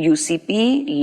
UCP,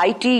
IT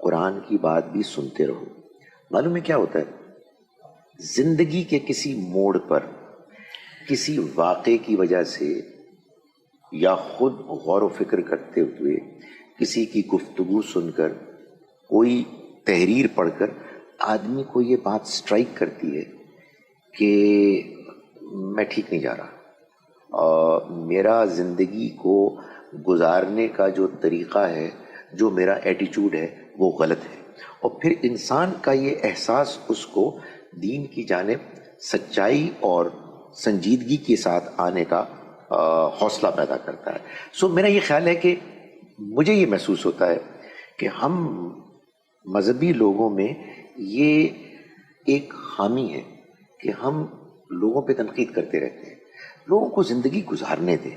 قرآن کی بات بھی سنتے رہو. معلوم ہے کیا ہوتا ہے؟ زندگی کے کسی موڑ پر کسی واقعے کی وجہ سے یا خود غور و فکر کرتے ہوئے کسی کی گفتگو سن کر کوئی تحریر پڑھ کر آدمی کو یہ بات سٹرائک کرتی ہے کہ میں ٹھیک نہیں جا رہا، میرا زندگی کو گزارنے کا جو طریقہ ہے، جو میرا ایٹیچیوڈ ہے وہ غلط ہے. اور پھر انسان کا یہ احساس اس کو دین کی جانب سچائی اور سنجیدگی کے ساتھ آنے کا حوصلہ پیدا کرتا ہے. سو میرا یہ خیال ہے کہ مجھے یہ محسوس ہوتا ہے کہ ہم مذہبی لوگوں میں یہ ایک خامی ہے کہ ہم لوگوں پہ تنقید کرتے رہتے ہیں. لوگوں کو زندگی گزارنے دیں،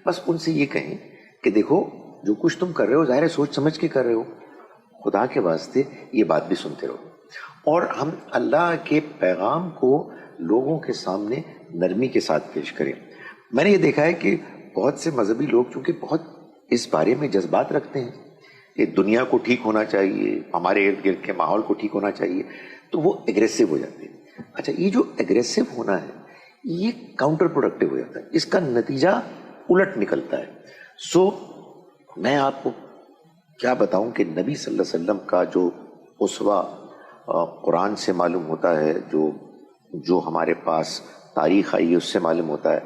بس ان سے یہ کہیں کہ دیکھو جو کچھ تم کر رہے ہو ظاہر ہے سوچ سمجھ کے کر رہے ہو، خدا کے واسطے یہ بات بھی سنتے رہو. اور ہم اللہ کے پیغام کو لوگوں کے سامنے نرمی کے ساتھ پیش کریں. میں نے یہ دیکھا ہے کہ بہت سے مذہبی لوگ چونکہ بہت اس بارے میں جذبات رکھتے ہیں کہ دنیا کو ٹھیک ہونا چاہیے، ہمارے ارد گرد کے ماحول کو ٹھیک ہونا چاہیے، تو وہ ایگریسو ہو جاتے ہیں. اچھا، یہ جو ایگریسو ہونا ہے یہ کاؤنٹر پروڈکٹیو ہو جاتا ہے، اس کا نتیجہ الٹ نکلتا ہے. سو میں آپ کو کیا بتاؤں کہ نبی صلی اللہ علیہ وسلم کا جو اسوہ قرآن سے معلوم ہوتا ہے، جو ہمارے پاس تاریخ آئی ہے اس سے معلوم ہوتا ہے،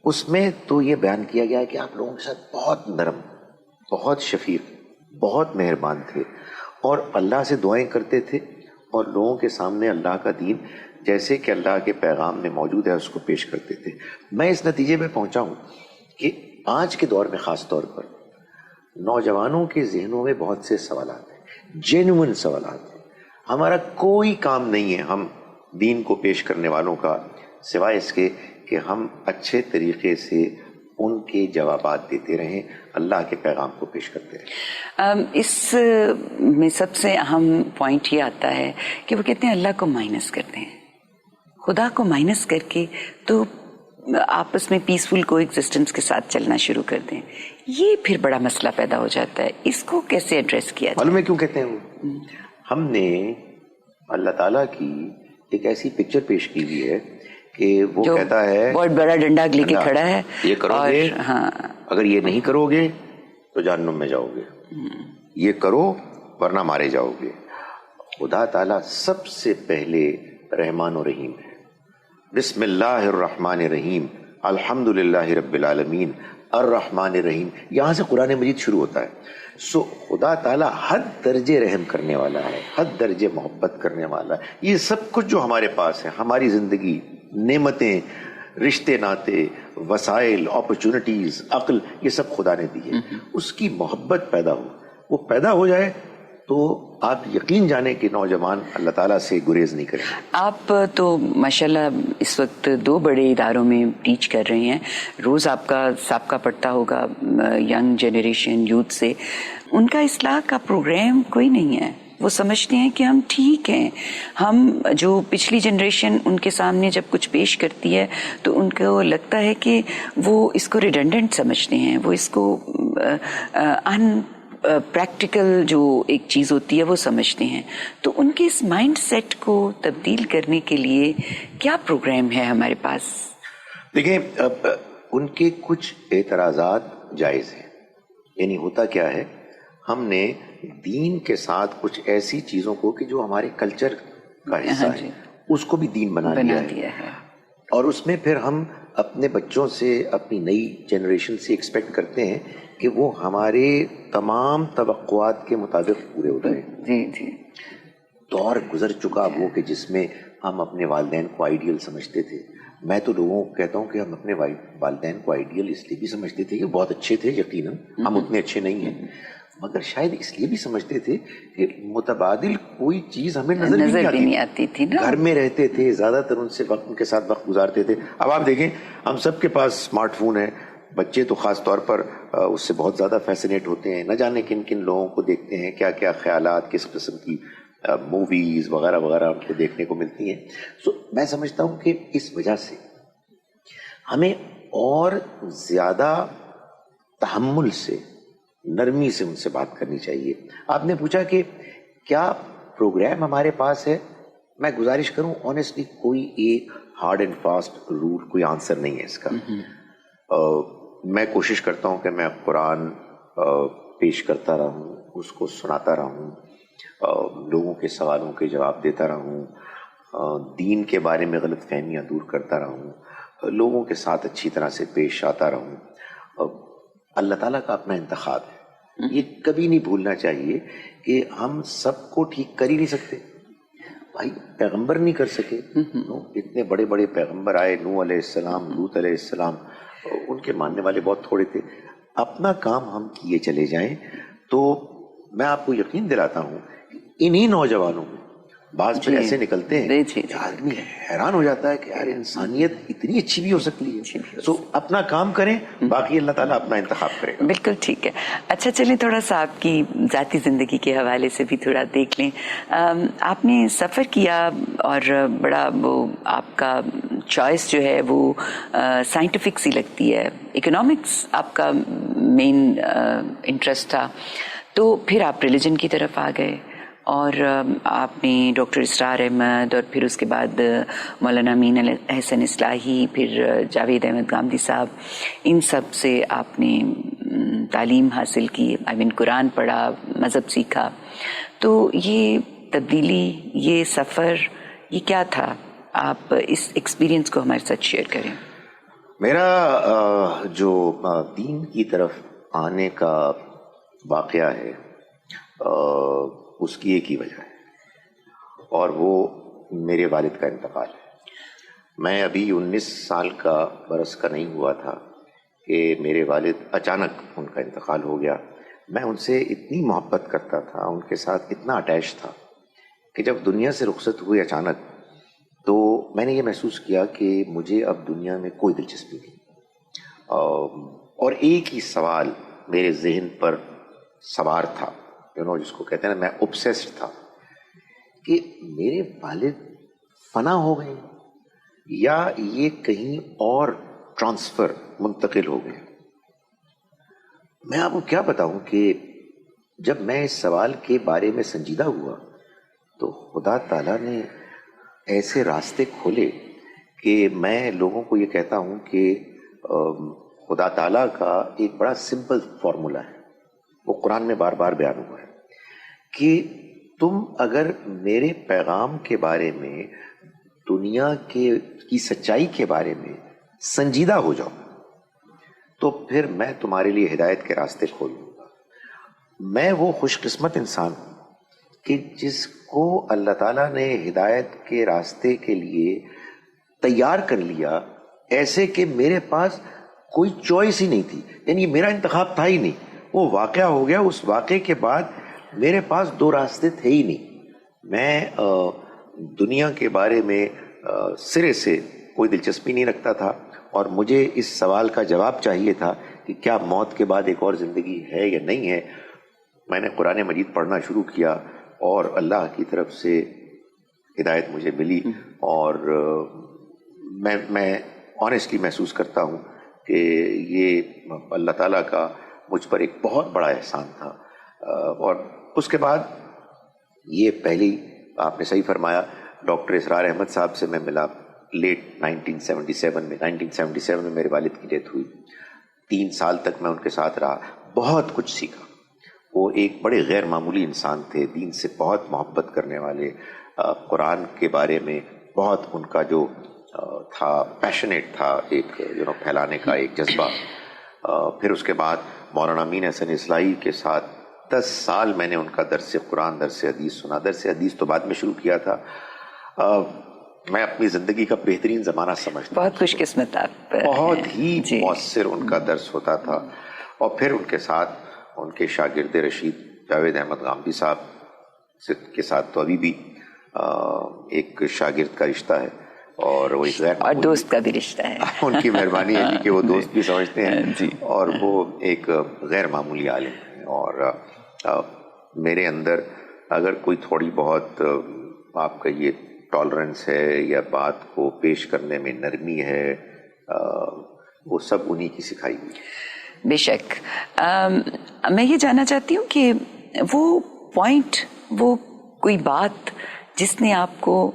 اس میں تو یہ بیان کیا گیا ہے کہ آپ لوگوں کے ساتھ بہت نرم، بہت شفیق، بہت مہربان تھے اور اللہ سے دعائیں کرتے تھے اور لوگوں کے سامنے اللہ کا دین جیسے کہ اللہ کے پیغام میں موجود ہے اس کو پیش کرتے تھے. میں اس نتیجے میں پہنچا ہوں کہ آج کے دور میں خاص طور پر نوجوانوں کے ذہنوں میں بہت سے سوالات ہیں، جینوئن سوالات ہیں. ہمارا کوئی کام نہیں ہے ہم دین کو پیش کرنے والوں کا سوائے اس کے کہ ہم اچھے طریقے سے ان کے جوابات دیتے رہیں، اللہ کے پیغام کو پیش کرتے رہیں. اس میں سب سے اہم پوائنٹ یہ آتا ہے کہ وہ کہتے ہیں اللہ کو مائنس کرتے ہیں، خدا کو مائنس کر کے تو آپس میں پیسفل کو ایگزسٹنس کے ساتھ چلنا شروع کر دیں. یہ پھر بڑا مسئلہ پیدا ہو جاتا ہے. اس کو کیسے ایڈریس کیا جائے؟ معلوم ہے کیوں کہتے ہیں وہ؟ ہم نے اللہ تعالیٰ کی ایک ایسی پکچر پیش کی ہوئی ہے کہ وہ کہتا ہے بہت بڑا ڈنڈا لے کے کھڑا ہے، یہ کرو گے، ہاں اگر یہ نہیں کرو گے تو جہنم میں جاؤ گے، یہ کرو ورنہ مارے جاؤ گے. خدا تعالیٰ سب سے پہلے رحمان و رحیم ہے. بسم اللہ الرحمن الرحیم، الحمد للہ رب العالمین الرحمن الرحیم، یہاں سے قرآن مجید شروع ہوتا ہے. سو خدا تعالیٰ حد درجے رحم کرنے والا ہے، حد درجے محبت کرنے والا ہے. یہ سب کچھ جو ہمارے پاس ہے، ہماری زندگی، نعمتیں، رشتے ناتے، وسائل، اپرچونٹیز، عقل، یہ سب خدا نے دی ہے. اس کی محبت پیدا ہو، وہ پیدا ہو جائے تو آپ یقین جانیں کہ نوجوان اللہ تعالیٰ سے گریز نہیں کریں. آپ تو ماشاءاللہ اس وقت 2 بڑے اداروں میں ٹیچ کر رہے ہیں. روز آپ کا سابقہ پڑتا ہوگا ینگ جنریشن، یوتھ سے. ان کا اصلاح کا پروگرام کوئی نہیں ہے. وہ سمجھتے ہیں کہ ہم ٹھیک ہیں. ہم جو پچھلی جنریشن ان کے سامنے جب کچھ پیش کرتی ہے تو ان کو لگتا ہے کہ وہ اس کو ریڈنڈنٹ سمجھتے ہیں، وہ اس کو پریکٹیکل جو ایک چیز ہوتی ہے وہ سمجھتے ہیں. تو ان کے اس مائنڈ سیٹ کو تبدیل کرنے کے لیے کیا پروگرام ہے ہمارے پاس؟ دیکھیں، ان کے کچھ اعتراضات جائز ہیں. یعنی ہوتا کیا ہے، ہم نے دین کے ساتھ کچھ ایسی چیزوں کو کہ جو ہمارے کلچر کا حصہ ہے اس کو بھی دین بنا دیا ہے. اور اس میں پھر ہم اپنے بچوں سے، اپنی نئی جنریشن سے ایکسپیکٹ کرتے ہیں کہ وہ ہمارے تمام توقعات کے مطابق پورے ہو جائیں. جی دور گزر چکا وہ کہ جس میں ہم اپنے والدین کو آئیڈیل سمجھتے تھے. میں تو لوگوں کو کہتا ہوں کہ ہم اپنے والدین کو آئیڈیل اس لیے بھی سمجھتے تھے کہ بہت اچھے تھے، یقیناً ہم اتنے اچھے نہیں ہیں، مگر شاید اس لیے بھی سمجھتے تھے کہ متبادل کوئی چیز ہمیں نظر بھی نہیں آتی تھی نا. گھر میں رہتے تھے، زیادہ تر ان کے ساتھ وقت گزارتے تھے. اب آپ دیکھیں ہم سب کے پاس اسمارٹ فون ہے، بچے تو خاص طور پر اس سے بہت زیادہ فیسنیٹ ہوتے ہیں. نہ جانے کن کن لوگوں کو دیکھتے ہیں، کیا کیا خیالات، کس قسم کی موویز وغیرہ وغیرہ ان کو دیکھنے کو ملتی ہیں. سو میں سمجھتا ہوں کہ اس وجہ سے ہمیں اور زیادہ تحمل سے، نرمی سے ان سے بات کرنی چاہیے. آپ نے پوچھا کہ کیا پروگرام ہمارے پاس ہے؟ میں گزارش کروں آنیسٹلی کوئی ایک ہارڈ اینڈ فاسٹ رول، کوئی آنسر نہیں ہے اس کا. میں کوشش کرتا ہوں کہ میں قرآن پیش کرتا رہوں، اس کو سناتا رہوں، لوگوں کے سوالوں کے جواب دیتا رہوں، دین کے بارے میں غلط فہمیاں دور کرتا رہوں، لوگوں کے ساتھ اچھی طرح سے پیش آتا رہوں. اللہ تعالیٰ کا اپنا انتخاب ہے، یہ کبھی نہیں بھولنا چاہیے کہ ہم سب کو ٹھیک کر ہی نہیں سکتے. بھائی پیغمبر نہیں کر سکے، اتنے بڑے بڑے پیغمبر آئے، نوح علیہ السلام، لوط علیہ السلام، ان کے ماننے والے بہت تھوڑے تھے. اپنا کام ہم کیے چلے جائیں تو میں آپ کو یقین دلاتا ہوں انہی نوجوانوں میں بعض پھر ایسے نکلتے ہیں کہ آدمی حیران ہو جاتا ہے کہ یار انسانیت اتنی اچھی بھی ہو سکتی ہے. سو اپنا کام کریں، باقی اللہ تعالیٰ اپنا انتخاب کرے گا. بالکل ٹھیک ہے. اچھا چلیں تھوڑا سا آپ کی ذاتی زندگی کے حوالے سے بھی تھوڑا دیکھ لیں. آپ نے سفر کیا اور بڑا وہ آپ کا چوائس جو ہے وہ سائنٹیفک سی لگتی ہے، اکنامکس آپ کا مین انٹرسٹ تھا، تو پھر آپ ریلیجن کی طرف آ گئے اور آپ نے ڈاکٹر اسرار احمد اور پھر اس کے بعد مولانا امین احسن اصلاحی، پھر جاوید احمد گامدی صاحب، ان سب سے آپ نے تعلیم حاصل کی، قرآن پڑھا، مذہب سیکھا. تو یہ تبدیلی، یہ سفر، یہ کیا تھا؟ آپ اس ایکسپیرینس کو ہمارے ساتھ شیئر کریں. میرا جو دین کی طرف آنے کا واقعہ ہے اس کی ایک ہی وجہ ہے، اور وہ میرے والد کا انتقال ہے. میں ابھی 19 سال کا برس کا نہیں ہوا تھا کہ میرے والد اچانک ان کا انتقال ہو گیا. میں ان سے اتنی محبت کرتا تھا، ان کے ساتھ اتنا اٹیچ تھا کہ جب دنیا سے رخصت ہوئے اچانک تو میں نے یہ محسوس کیا کہ مجھے اب دنیا میں کوئی دلچسپی نہیں. اور ایک ہی سوال میرے ذہن پر سوار تھا، جس کو کہتے ہیں نا، میں اوبسیسڈ تھا کہ میرے والد فنا ہو گئے یا یہ کہیں اور ٹرانسفر منتقل ہو گئے. میں آپ کو کیا بتاؤں کہ جب میں اس سوال کے بارے میں سنجیدہ ہوا تو خدا تعالیٰ نے ایسے راستے کھولے کہ میں لوگوں کو یہ کہتا ہوں کہ خدا تعالیٰ کا ایک بڑا سمپل فارمولا ہے، وہ قرآن میں بار بار بیان ہوا ہے کہ تم اگر میرے پیغام کے بارے میں، دنیا کی سچائی کے بارے میں سنجیدہ ہو جاؤ تو پھر میں تمہارے لیے ہدایت کے راستے کھول دوں گا. میں وہ خوش قسمت انسان ہوں کہ جس کو اللہ تعالیٰ نے ہدایت کے راستے کے لیے تیار کر لیا، ایسے کہ میرے پاس کوئی چوائس ہی نہیں تھی، یعنی میرا انتخاب تھا ہی نہیں، وہ واقعہ ہو گیا. اس واقعے کے بعد میرے پاس دو راستے تھے ہی نہیں. میں دنیا کے بارے میں سرے سے کوئی دلچسپی نہیں رکھتا تھا، اور مجھے اس سوال کا جواب چاہیے تھا کہ کیا موت کے بعد ایک اور زندگی ہے یا نہیں ہے. میں نے قرآن مجید پڑھنا شروع کیا اور اللہ کی طرف سے ہدایت مجھے ملی، اور میں آنیسٹلی محسوس کرتا ہوں کہ یہ اللہ تعالیٰ کا مجھ پر ایک بہت بڑا احسان تھا. اور اس کے بعد یہ پہلی، آپ نے صحیح فرمایا، ڈاکٹر اسرار احمد صاحب سے میں ملا لیٹ 1977 میں میرے والد کی ڈیتھ ہوئی. 3 سال تک میں ان کے ساتھ رہا، بہت کچھ سیکھا. وہ ایک بڑے غیر معمولی انسان تھے، دین سے بہت محبت کرنے والے، قرآن کے بارے میں بہت ان کا جو تھا پیشنیٹ تھا، ایک پھیلانے کا ایک جذبہ. پھر اس کے بعد مولانا امین احسن اصلاحی کے ساتھ 10 سال میں نے ان کا درس قرآن، درس حدیث سنا. درس حدیث تو بعد میں شروع کیا تھا. میں اپنی زندگی کا بہترین زمانہ سمجھتا ہوں. بہت خوش قسمت آپ. بہت ہی مؤثر ان کا درس ہوتا تھا. اور پھر ان کے ساتھ ان کے شاگرد رشید جاوید احمد گامدی صاحب کے ساتھ تو ابھی بھی ایک شاگرد کا رشتہ ہے، اور وہ ایک اور دوست کا بھی رشتہ ہے. ان کی مہربانی ہے جی کہ وہ دوست بھی سمجھتے ہیں، اور وہ ایک غیر معمولی عالم ہیں. اور میرے اندر اگر کوئی تھوڑی بہت آپ کہیے ٹالرنس ہے یا بات کو پیش کرنے میں نرمی ہے، وہ سب انہی کی سکھائی ہوئی. بے شک. میں یہ جاننا چاہتی ہوں کہ وہ پوائنٹ، وہ کوئی بات جس نے آپ کو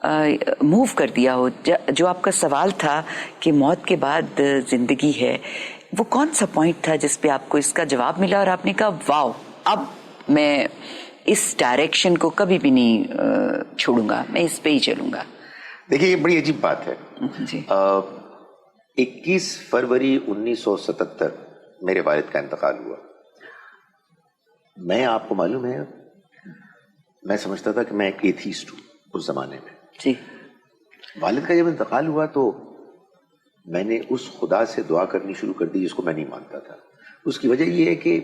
موو کر دیا ہو, جو آپ کا سوال تھا کہ موت کے بعد زندگی ہے, وہ کون سا پوائنٹ تھا جس پہ آپ کو اس کا جواب ملا اور آپ نے کہا واو, اب میں اس ڈائریکشن کو کبھی بھی نہیں چھوڑوں گا, میں اس پہ ہی چلوں گا؟ دیکھیے, یہ بڑی عجیب بات ہے. جی. 21 فروری 1977 میرے والد کا انتقال ہوا. میں, آپ کو معلوم ہے, میں سمجھتا تھا کہ میں ایک ایتھیسٹ ہوں اس زمانے میں. جی. والد کا جب انتقال ہوا تو میں نے اس خدا سے دعا کرنی شروع کر دی جس کو میں نہیں مانتا تھا. اس کی وجہ یہ ہے کہ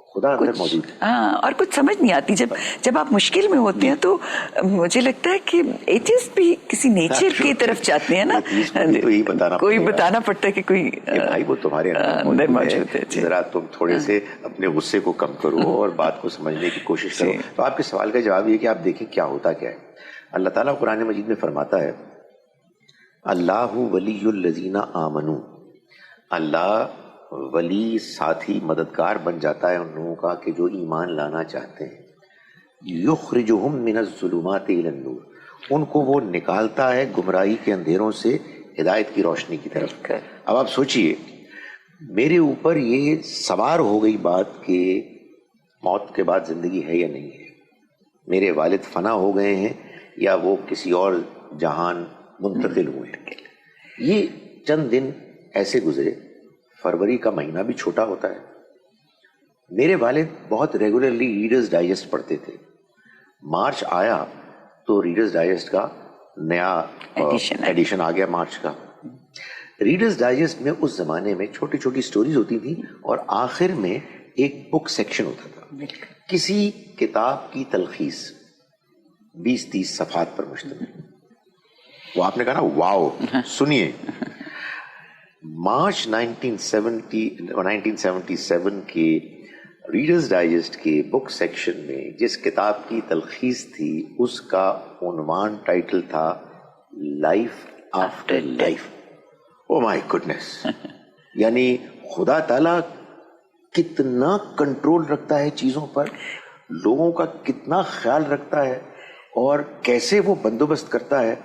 خدا اندر موجود ہے. ہاں, اور کچھ سمجھ نہیں آتی جب آپ مشکل میں ہوتے ہیں, تو مجھے لگتا ہے کہ ایتھیسٹ بھی کسی نیچر کی طرف جاتے ہیں نا, کوئی بتانا پڑتا ہے کہ کوئی بھائی وہ تمہارے اندر موجود ہے, ذرا تم تھوڑے سے اپنے غصے کو کم کرو اور بات کو سمجھنے کی کوشش کرو. تو آپ کے سوال کا جواب یہ کہ آپ دیکھیں کیا ہوتا کیا ہے. اللہ تعالیٰ قرآن مجید میں فرماتا ہے, اللہ ولی الذین آمنوا, اللہ ولی, ساتھی, مددگار بن جاتا ہے ان لوگوں کا کہ جو ایمان لانا چاہتے ہیں. یخرجہم من الظلمات الی النور, ان کو وہ نکالتا ہے گمراہی کے اندھیروں سے ہدایت کی روشنی کی طرف. اب آپ سوچئے, میرے اوپر یہ سوار ہو گئی بات کہ موت کے بعد زندگی ہے یا نہیں ہے, میرے والد فنا ہو گئے ہیں یا وہ کسی اور جہان منتقل ہوئے ہیں. یہ چند دن ایسے گزرے. فروری کا مہینہ بھی چھوٹا ہوتا ہے. میرے والد بہت ریگولرلی ریڈرز ڈائجسٹ پڑھتے تھے. مارچ آیا تو ریڈرز ڈائجسٹ کا نیا ایڈیشن آ گیا مارچ کا. ریڈرز ڈائجسٹ میں اس زمانے میں چھوٹی چھوٹی سٹوریز ہوتی تھی اور آخر میں ایک بک سیکشن ہوتا تھا, کسی کتاب کی تلخیص 20-30 صفحات پر مشتمل. وہ آپ نے کہا نا واو, سنیے, مارچ 1977 کے ریڈرز ڈائجسٹ کے بک سیکشن میں جس کتاب کی تلخیص تھی اس کا عنوان ٹائٹل تھا لائف آفٹر لائف. او مائی گڈنس. یعنی خدا تعالیٰ کتنا کنٹرول رکھتا ہے چیزوں پر, لوگوں کا کتنا خیال رکھتا ہے اور کیسے وہ بندوبست کرتا ہے.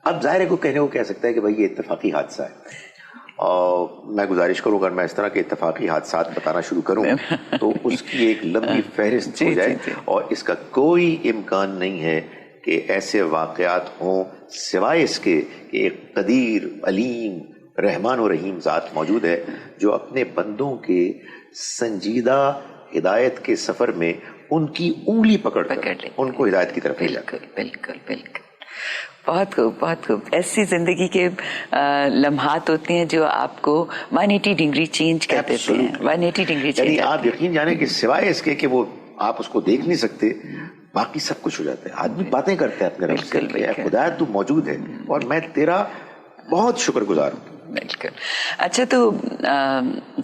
اب ظاہر ہے کو کہنے کو کہہ سکتا ہے کہ بھائی یہ اتفاقی حادثہ ہے, اور میں گزارش کروں اگر میں اس طرح کے اتفاقی حادثات بتانا شروع کروں تو اس کی ایک لمبی فہرست ہو جائے, اور اس کا کوئی امکان نہیں ہے کہ ایسے واقعات ہوں سوائے اس کے کہ ایک قدیر, علیم, رحمان و رحیم ذات موجود ہے جو اپنے بندوں کے سنجیدہ ہدایت کے سفر میں ان کی انگلی پکڑ کر ان کو ہدایت کی طرف لے جاتا ہے. بالکل بالکل. بہت خوب, بہت خوب. ایسی زندگی کے لمحات ہوتے ہیں جو آپ کو 180 ڈگری چینج کر دیتے ہیں. 180 ڈگری چینج. یعنی آپ یقین جانیں کہ سوائے اس کے کہ وہ آپ اس کو دیکھ نہیں سکتے, باقی سب کچھ ہو جاتا ہے. آدمی باتیں کرتے ہیں اپنے رب سے کہ اے خدا تو موجود ہے اور میں تیرا بہت شکر گزار ہوں. بالکل. اچھا, تو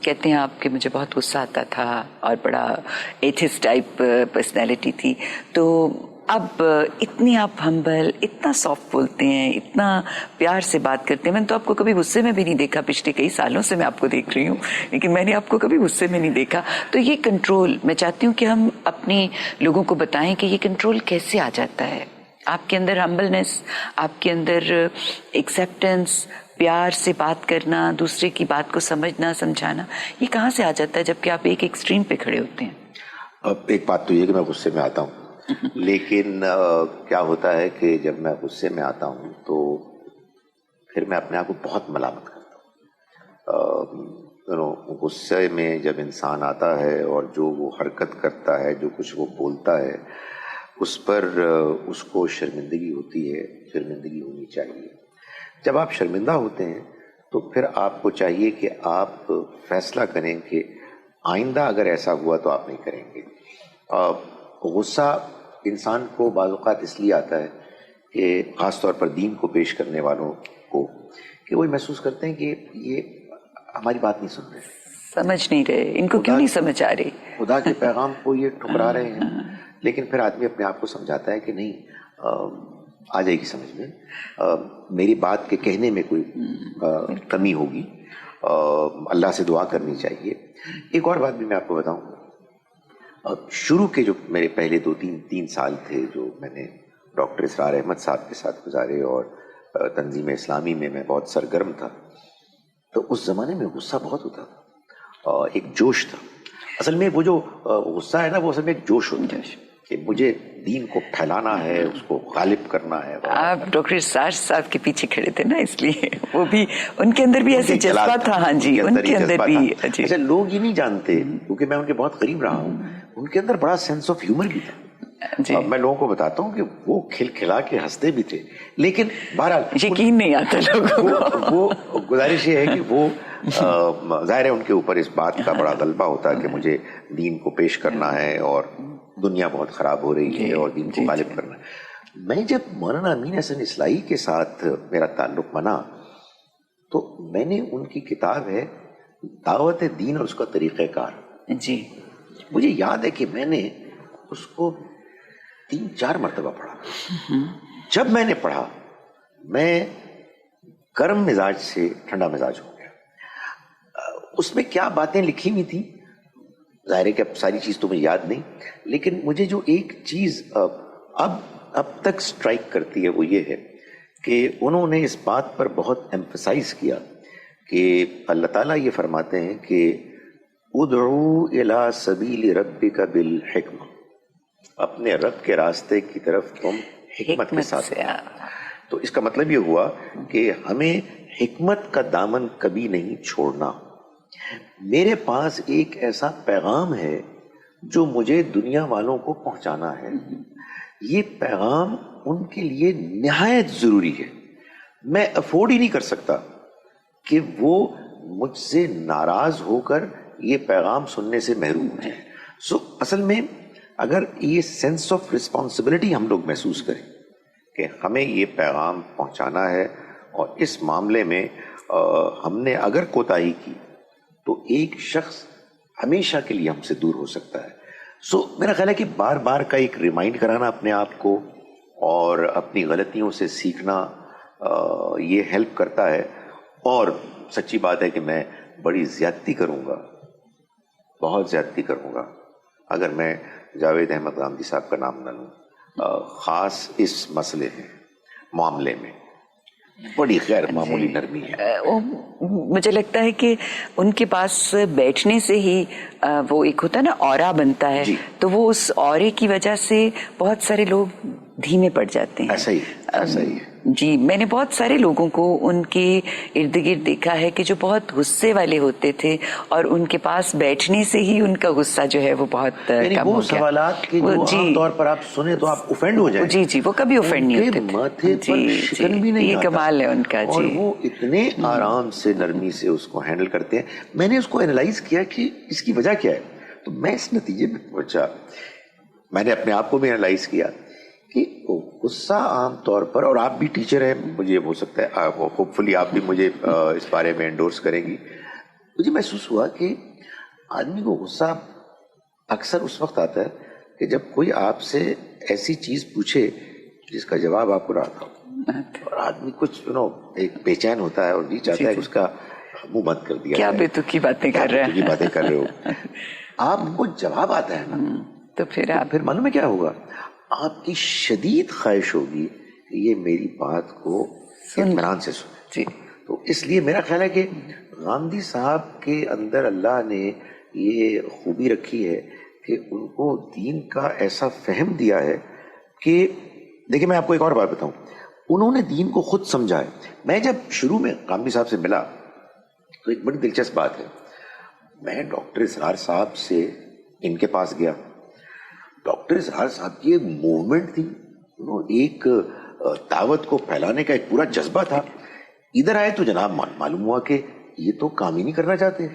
کہتے ہیں آپ کہ مجھے بہت غصہ آتا تھا اور بڑا ایتھسٹ ٹائپ پرسنالٹی تھی, تو اب اتنی آپ ہمبل, اتنا سافٹ بولتے ہیں, اتنا پیار سے بات کرتے ہیں. میں نے تو آپ کو کبھی غصے میں بھی نہیں دیکھا, پچھلے کئی سالوں سے میں آپ کو دیکھ رہی ہوں, لیکن میں نے آپ کو کبھی غصے میں نہیں دیکھا. تو یہ کنٹرول, میں چاہتی ہوں کہ ہم اپنے لوگوں کو بتائیں کہ یہ کنٹرول کیسے آ جاتا ہے. آپ کے اندر ہمبلنس, آپ کے اندر ایکسیپٹنس, پیار سے بات کرنا, دوسرے کی بات کو سمجھنا, سمجھانا, یہ کہاں سے آ جاتا ہے جبکہ آپ ایک ایکسٹریم پہ کھڑے ہوتے ہیں؟ اب ایک بات تو یہ کہ میں غصے میں آتا ہوں, لیکن کیا ہوتا ہے کہ جب میں غصے میں آتا ہوں تو پھر میں اپنے آپ کو بہت ملامت کرتا ہوں. غصے میں جب انسان آتا ہے اور جو وہ حرکت کرتا ہے, جو کچھ وہ بولتا ہے, اس پر اس کو شرمندگی ہوتی ہے. شرمندگی ہونی چاہیے. جب آپ شرمندہ ہوتے ہیں تو پھر آپ کو چاہیے کہ آپ فیصلہ کریں کہ آئندہ اگر ایسا ہوا تو آپ نہیں کریں گے. غصہ انسان کو بعض اوقات اس لیے آتا ہے کہ خاص طور پر دین کو پیش کرنے والوں کو, کہ وہ محسوس کرتے ہیں کہ یہ ہماری بات نہیں سن رہے, سمجھ نہیں رہے, ان کو کیوں نہیں سمجھ آ رہی, خدا کے پیغام کو یہ ٹھکرا رہے ہیں. لیکن پھر آدمی اپنے آپ کو سمجھاتا ہے کہ نہیں, آ جائے گی سمجھ میں, میری بات کے کہنے میں کوئی کمی ہوگی, اللہ سے دعا کرنی چاہیے. ایک اور بات بھی میں آپ کو بتاؤں, شروع کے جو میرے پہلے 2-3 سال تھے جو میں نے ڈاکٹر اسرار احمد صاحب کے ساتھ گزارے اور تنظیم اسلامی میں بہت سرگرم تھا، تو اس زمانے میں غصہ بہت ہوتا تھا اور ایک جوش تھا. اصل میں وہ جو غصہ ہے نا، وہ اصل میں ایک جوش ہوتا ہے کہ مجھے دین کو پھیلانا ہے، اس کو غالب کرنا ہے. آپ ڈاکٹر اسرار صاحب کے پیچھے کھڑے تھے نا، اس لیے وہ بھی ان کے اندر بھی ایسے جذبہ تھا. ہاں جی، ان کے اندر بھی. اچھا، لوگ یہ نہیں جانتے کیونکہ میں ان کے بہت قریب رہا ہوں، ان کے اندر بڑا سینس آف ہیومر بھی تھا. میں لوگوں کو بتاتا ہوں کہ وہ کھلکھلا کے ہنستے بھی تھے، لیکن بہرحال یقین نہیں آتا لوگوں کو. وہ گزارش یہ ہے کہ وہ ظاہر ہے ان کے اوپر اس بات کا بڑا غلبہ ہوتا ہے کہ مجھے دین کو پیش کرنا ہے اور دنیا بہت خراب ہو رہی ہے اور دین کو غالب کرنا ہے. میں جب مولانا امین حسن اصلاحی کے ساتھ میرا تعلق بنا تو میں نے ان کی کتاب ہے دعوت دین اور اس کا طریقہ کار. جی، مجھے یاد ہے کہ میں نے اس کو 3-4 مرتبہ پڑھا. جب میں نے پڑھا میں گرم مزاج سے ٹھنڈا مزاج ہو گیا. اس میں کیا باتیں لکھی ہوئی تھیں ظاہر ہے کہ اب ساری چیز تو مجھے یاد نہیں، لیکن مجھے جو ایک چیز اب تک سٹرائک کرتی ہے وہ یہ ہے کہ انہوں نے اس بات پر بہت ایمفسائز کیا کہ اللہ تعالیٰ یہ فرماتے ہیں کہ ادعو الی سبیل ربک بالحکمہ، اپنے رب کے راستے کی طرف تم حکمت کے ساتھ. تو اس کا مطلب یہ ہوا کہ ہمیں حکمت کا دامن کبھی نہیں چھوڑنا. میرے پاس ایک ایسا پیغام ہے جو مجھے دنیا والوں کو پہنچانا ہے. یہ پیغام ان کے لیے نہایت ضروری ہے. میں افورڈ ہی نہیں کر سکتا کہ وہ مجھ سے ناراض ہو کر یہ پیغام سننے سے محروم ہو جائیں. اصل میں اگر یہ سینس آف رسپانسبلٹی ہم لوگ محسوس کریں کہ ہمیں یہ پیغام پہنچانا ہے اور اس معاملے میں ہم نے اگر کوتاہی کی تو ایک شخص ہمیشہ کے لیے ہم سے دور ہو سکتا ہے. میرا خیال ہے کہ بار بار کا ایک ریمائنڈ کرانا اپنے آپ کو اور اپنی غلطیوں سے سیکھنا یہ ہیلپ کرتا ہے. اور سچی بات ہے کہ میں بڑی زیادتی کروں گا، بہت زیادتی کروں گا اگر میں جاوید احمد غامدی صاحب کا نام نہ لوں، خاص اس مسئلے میں معاملے میں بڑی غیر معمولی نرمی ہے. مجھے لگتا ہے کہ ان کے پاس بیٹھنے سے ہی وہ ایک ہوتا ہے نا اورا بنتا ہے. تو وہ اس اورے کی وجہ سے بہت سارے لوگ دھیمے پڑ جاتے ہیں. ایسا ہی ہے. جی، میں نے بہت سارے لوگوں کو ان کے ارد گرد دیکھا ہے کہ جو بہت غصے والے ہوتے تھے اور ان کے پاس بیٹھنے سے ہی ان کا غصہ جو ہے وہ بہت کم ہو گیا. وہ سوالات کے جو عام طور پر آپ سنیں تو آپ اوفینڈ ہو جائیں. جی، وہ کبھی اوفینڈ نہیں ہوتے تھے. ماتھے پر شکن بھی نہیں یہ کمال ہے ان کا. اور وہ اتنے آرام سے نرمی سے اس کو ہینڈل کرتے ہیں. میں نے اس کو اینالائز کیا کہ اس کی وجہ کیا ہے، تو میں اس نتیجے میں پہنچا. میں نے اپنے آپ کو بھی اینالائز کیا کہ غصہ عام طور پر، اور آپ بھی ٹیچر ہیں، مجھے ہو سکتا ہے ہوپ فلی آپ بھی مجھے اس بارے میں انڈورس کریں گی. مجھے محسوس ہوا کہ آدمی کو غصہ اکثر اس وقت آتا ہے کہ جب کوئی آپ سے ایسی چیز پوچھے جس کا جواب آپ کو نہ آتا ہو، اور آدمی کچھ ایک بے چین ہوتا ہے اور یہ چاہتا ہے کہ اس کا منہ بند کر دیا. کیا بے تکی باتیں کر رہے ہو. آپ کو جواب آتا ہے نا، تو پھر معلوم ہے کیا ہوگا، آپ کی شدید خواہش ہوگی کہ یہ میری بات کو اطمینان سے سنے. تو اس لیے میرا خیال ہے کہ غامدی صاحب کے اندر اللہ نے یہ خوبی رکھی ہے کہ ان کو دین کا ایسا فہم دیا ہے کہ دیکھیں میں آپ کو ایک اور بات بتاؤں، انہوں نے دین کو خود سمجھا ہے. میں جب شروع میں غامدی صاحب سے ملا تو ایک بڑی دلچسپ بات ہے، میں ڈاکٹر اسرار صاحب سے ان کے پاس گیا. ڈاکٹر اسرار صاحب کی ایک موومنٹ تھی، ایک دعوت کو پھیلانے کا ایک پورا جذبہ تھا. ادھر آئے تو جناب معلوم ہوا کہ یہ تو کام ہی نہیں کرنا چاہتے.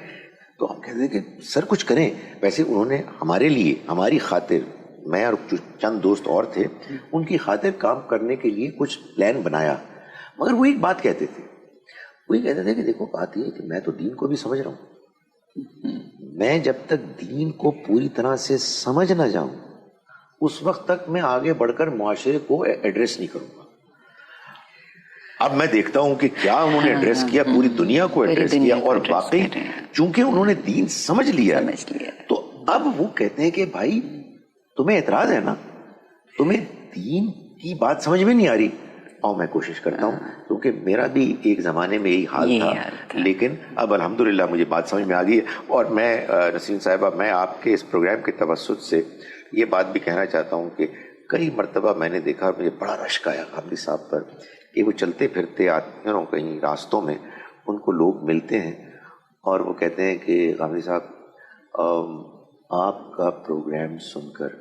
تو ہم کہتے ہیں کہ سر کچھ کریں. ویسے انہوں نے ہمارے لیے، ہماری خاطر، میں اور چند دوست اور تھے، ان کی خاطر کام کرنے کے لیے کچھ پلان بنایا. مگر وہ ایک بات کہتے تھے، وہ یہ کہتے تھے کہ دیکھو بات یہ ہے کہ میں تو دین کو بھی سمجھ رہا ہوں، میں جب تک دین کو پوری طرح سے سمجھ نہ جاؤں اس وقت تک میں آگے بڑھ کر معاشرے کو ایڈریس نہیں کروں گا. اب میں دیکھتا ہوں کہ کیا انہوں نے ایڈریس کیا، پوری دنیا کو ایڈریس کیا، اور واقعی چونکہ انہوں نے دین سمجھ لیا تو اب وہ کہتے ہیں کہ بھائی تمہیں اعتراض ہے نا, تمہیں دین کی بات سمجھ میں نہیں آ رہی, اور میں کوشش کرتا ہوں کیونکہ میرا بھی ایک زمانے میں یہی حال تھا, لیکن اب الحمدللہ مجھے بات سمجھ میں آ گئی ہے. اور میں نسرین صاحبہ, میں آپ کے اس پروگرام کے توسط سے یہ بات بھی کہنا چاہتا ہوں کہ کئی مرتبہ میں نے دیکھا, مجھے بڑا رشک آیا غامدی صاحب پر کہ وہ چلتے پھرتے کہیں راستوں میں ان کو لوگ ملتے ہیں اور وہ کہتے ہیں کہ غامدی صاحب آپ کا پروگرام سن کر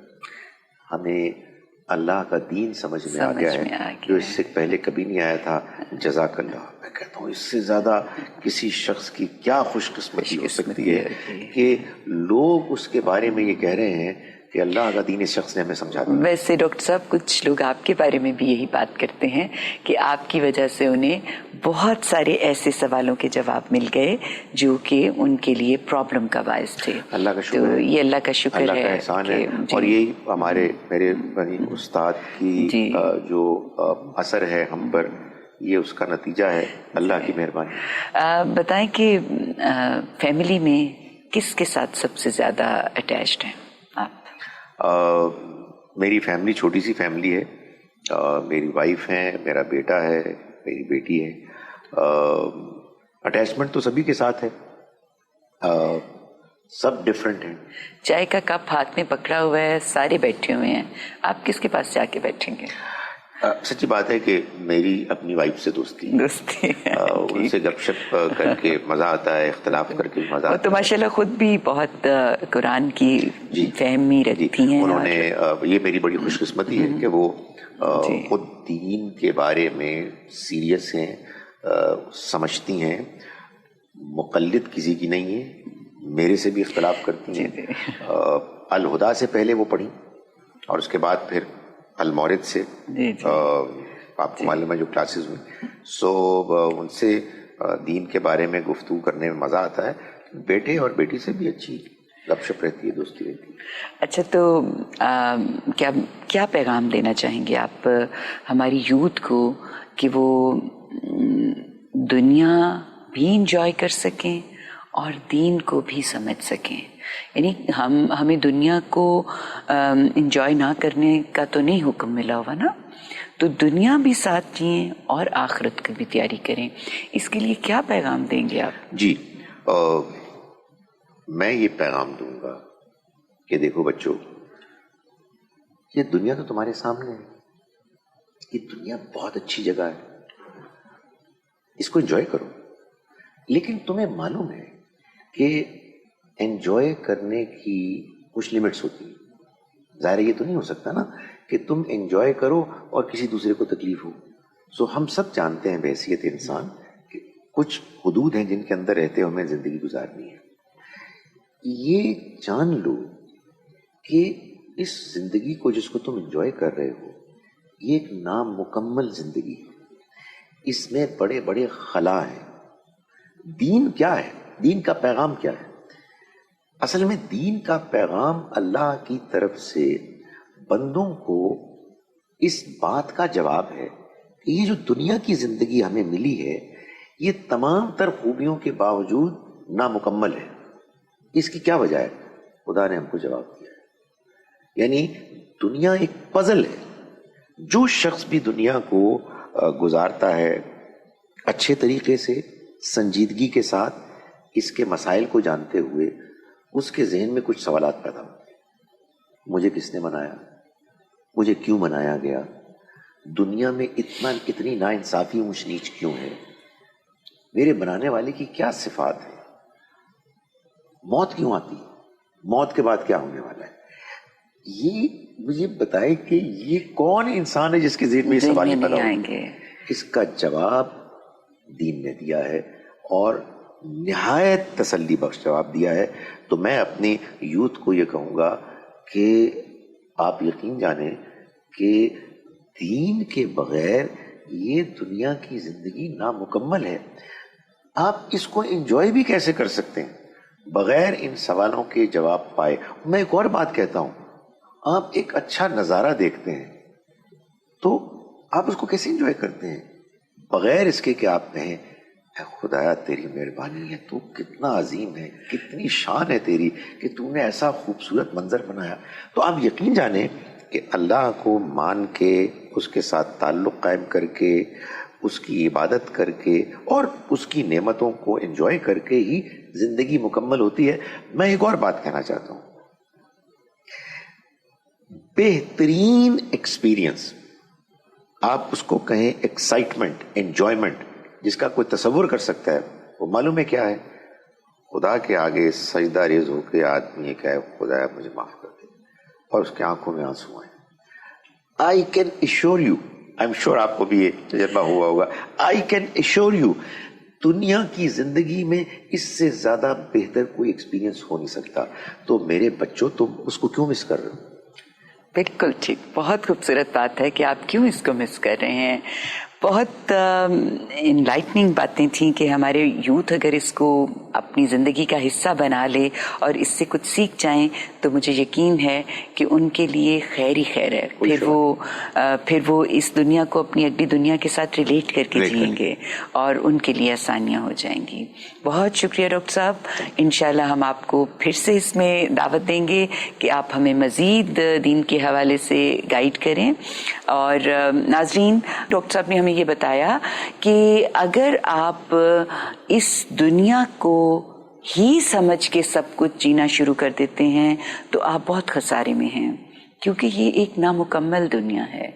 ہمیں اللہ کا دین سمجھ میں آ گیا ہے جو اس سے پہلے کبھی نہیں آیا تھا, جزاک اللہ. میں کہتا ہوں اس سے زیادہ کسی شخص کی کیا خوش قسمتی ہو سکتی ہے کہ لوگ اس کے بارے میں یہ کہہ رہے ہیں کہ اللہ کا دین اس شخص نے ہمیں سمجھا دیا. ویسے ڈاکٹر صاحب کچھ لوگ آپ کے بارے میں بھی یہی بات کرتے ہیں کہ آپ کی وجہ سے انہیں بہت سارے ایسے سوالوں کے جواب مل گئے جو کہ ان کے لیے پرابلم کا باعث تھے. اللہ کا شکر ہے, یہ اللہ کا شکر ہے, اللہ کا احسان ہے. اور یہی میرے بنی استاد کی جو اثر ہے ہم پر, یہ اس کا نتیجہ ہے, اللہ کی مہربانی. بتائیں کہ فیملی میں کس کے ساتھ سب سے زیادہ اٹیچڈ ہیں آپ؟ میری فیملی چھوٹی سی فیملی ہے, میری وائف ہیں, میرا بیٹا ہے, میری بیٹی ہے. اٹیچمنٹ تو سبھی کے ساتھ ہے, سب ڈفرینٹ ہیں. چائے کا کپ ہاتھ میں پکڑا ہوا ہے, سارے بیٹھے ہوئے ہیں, آپ کس کے پاس جا کے بیٹھیں گے؟ سچی بات ہے کہ میری اپنی وائف سے دوستی ان سے گپ شپ کر کے مزہ آتا ہے, اختلاف کر کے مزہ آتا ہے. تو ماشاءاللہ خود بھی بہت قرآن کی فہمی رکھتی ہیں. انہوں نے, یہ میری بڑی خوش قسمتی ہے کہ وہ خود دین کے بارے میں سیریس ہیں, سمجھتی ہیں, مقلد کسی کی نہیں ہے, میرے سے بھی اختلاف کرتی ہیں. الہدا سے پہلے وہ پڑھی اور اس کے بعد پھر المورد سے آپ کو معلوم ہے جو کلاسز ہوئی, ان سے دین کے بارے میں گفتگو کرنے میں مزہ آتا ہے. بیٹے اور بیٹی سے بھی اچھی گپ شپ رہتی ہے, دوستی رہتی ہے. اچھا, تو کیا پیغام دینا چاہیں گے آپ ہماری یوتھ کو کہ وہ دنیا بھی انجوائے کر سکیں اور دین کو بھی سمجھ سکیں؟ یعنی ہمیں دنیا کو انجوائے نہ کرنے کا تو نہیں حکم ملا ہوا نا, تو دنیا بھی ساتھ جئیں اور آخرت کی بھی تیاری کریں. اس کے لیے کیا پیغام دیں گے آپ؟ جی, میں یہ پیغام دوں گا کہ دیکھو بچوں, یہ دنیا تو تمہارے سامنے ہے, یہ دنیا بہت اچھی جگہ ہے, اس کو انجوائے کرو. لیکن تمہیں معلوم ہے کہ انجوائے کرنے کی کچھ لمٹس ہوتی ہیں. ظاہر یہ تو نہیں ہو سکتا نا کہ تم انجوائے کرو اور کسی دوسرے کو تکلیف ہو. ہم سب جانتے ہیں بحیثیت انسان کہ کچھ حدود ہیں جن کے اندر رہتے ہمیں زندگی گزارنی ہے. یہ جان لو کہ اس زندگی کو جس کو تم انجوائے کر رہے ہو, یہ ایک نامکمل زندگی ہے, اس میں بڑے بڑے خلا ہیں. دین کیا ہے, دین کا پیغام کیا ہے؟ اصل میں دین کا پیغام اللہ کی طرف سے بندوں کو اس بات کا جواب ہے کہ یہ جو دنیا کی زندگی ہمیں ملی ہے یہ تمام تر خوبیوں کے باوجود نامکمل ہے. اس کی کیا وجہ ہے؟ خدا نے ہم کو جواب دیا ہے. یعنی دنیا ایک پزل ہے. جو شخص بھی دنیا کو گزارتا ہے اچھے طریقے سے, سنجیدگی کے ساتھ, اس کے مسائل کو جانتے ہوئے, اس کے ذہن میں کچھ سوالات پیدا ہوتے ہیں. مجھے کس نے بنایا, مجھے کیوں بنایا گیا, دنیا میں اتنی ناانصافی اونچ نیچ کیوں ہے, میرے بنانے والے کی کیا صفات ہے, موت کیوں آتی ہے, موت کے بعد کیا ہونے والا ہے. یہ مجھے بتائے کہ یہ کون انسان ہے جس کے ذہن میں یہ سوال پیدا ہوں گے. اس کا جواب دین نے دیا ہے اور نہایت تسلی بخش جواب دیا ہے. تو میں اپنی یوتھ کو یہ کہوں گا کہ آپ یقین جانیں کہ دین کے بغیر یہ دنیا کی زندگی نامکمل ہے. آپ اس کو انجوائے بھی کیسے کر سکتے ہیں بغیر ان سوالوں کے جواب پائے. میں ایک اور بات کہتا ہوں, آپ ایک اچھا نظارہ دیکھتے ہیں تو آپ اس کو کیسے انجوائے کرتے ہیں بغیر اس کے کہ آپ کہیں اے خدایا تیری مہربانی ہے، تو کتنا عظیم ہے، کتنی شان ہے تیری کہ تو نے ایسا خوبصورت منظر بنایا. تو آپ یقین جانیں کہ اللہ کو مان کے، اس کے ساتھ تعلق قائم کر کے، اس کی عبادت کر کے اور اس کی نعمتوں کو انجوائے کر کے ہی زندگی مکمل ہوتی ہے. میں ایک اور بات کہنا چاہتا ہوں، بہترین ایکسپیرینس، آپ اس کو کہیں ایکسائٹمنٹ، انجوائمنٹ، جس کا کوئی تصور کر سکتا ہے، وہ معلوم ہے کیا ہے؟ خدا کے آگے سجدہ ریز ہو کے آدمی یہ کہے خدایا مجھے معاف کر دے، اور اس کی آنکھوں میں آنسو آئیں. I can assure you, I am sure آپ کو بھی یہ تجربہ ہوا ہوگا، آئی کین ایشور یو، دنیا کی زندگی میں اس سے زیادہ بہتر کوئی ایکسپیرینس ہو نہیں سکتا. تو میرے بچوں، تم اس کو کیوں مس کر رہے ہو؟ بالکل ٹھیک، بہت خوبصورت بات ہے کہ آپ کیوں اس کو مس کر رہے ہیں. بہت انلائٹننگ باتیں تھیں کہ ہمارے یوتھ اگر اس کو اپنی زندگی کا حصہ بنا لے اور اس سے کچھ سیکھ جائیں تو مجھے یقین ہے کہ ان کے لیے خیر ہی خیر ہے. پھر وہ اس دنیا کو اپنی اگلی دنیا کے ساتھ ریلیٹ کر کے جئیں گے اور ان کے لیے آسانیاں ہو جائیں گی. بہت شکریہ ڈاکٹر صاحب. انشاءاللہ ہم آپ کو پھر سے اس میں دعوت دیں گے کہ آپ ہمیں مزید دین کے حوالے سے گائیڈ کریں. اور ناظرین، ڈاکٹر صاحب نے ہمیں یہ بتایا کہ اگر آپ اس دنیا کو ہی سمجھ کے سب کچھ جینا شروع کر دیتے ہیں تو آپ بہت خسارے میں ہیں، کیونکہ یہ ایک نامکمل دنیا ہے.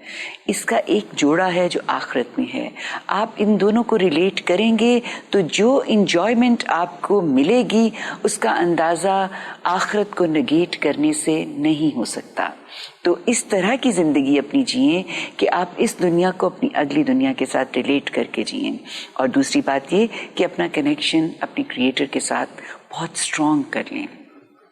اس کا ایک جوڑا ہے جو آخرت میں ہے. آپ ان دونوں کو ریلیٹ کریں گے تو جو انجوائمنٹ آپ کو ملے گی اس کا اندازہ آخرت کو نگیٹ کرنے سے نہیں ہو سکتا. تو اس طرح کی زندگی اپنی جئیں کہ آپ اس دنیا کو اپنی اگلی دنیا کے ساتھ ریلیٹ کر کے جئیں. اور دوسری بات یہ کہ اپنا کنیکشن اپنے کریٹر کے ساتھ بہت اسٹرانگ کر لیں.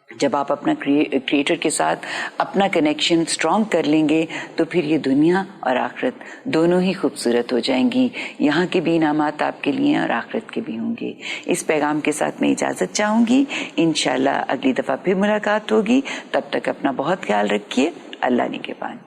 جب آپ اپنا کریٹر کے ساتھ اپنا کنیکشن اسٹرانگ کر لیں گے تو پھر یہ دنیا اور آخرت دونوں ہی خوبصورت ہو جائیں گی. یہاں کے بھی انعامات آپ کے لیے اور آخرت کے بھی ہوں گے. اس پیغام کے ساتھ میں اجازت چاہوں گی. انشاءاللہ اگلی دفعہ پھر ملاقات ہوگی. تب تک اپنا بہت خیال رکھیے. اللہ نگہبان.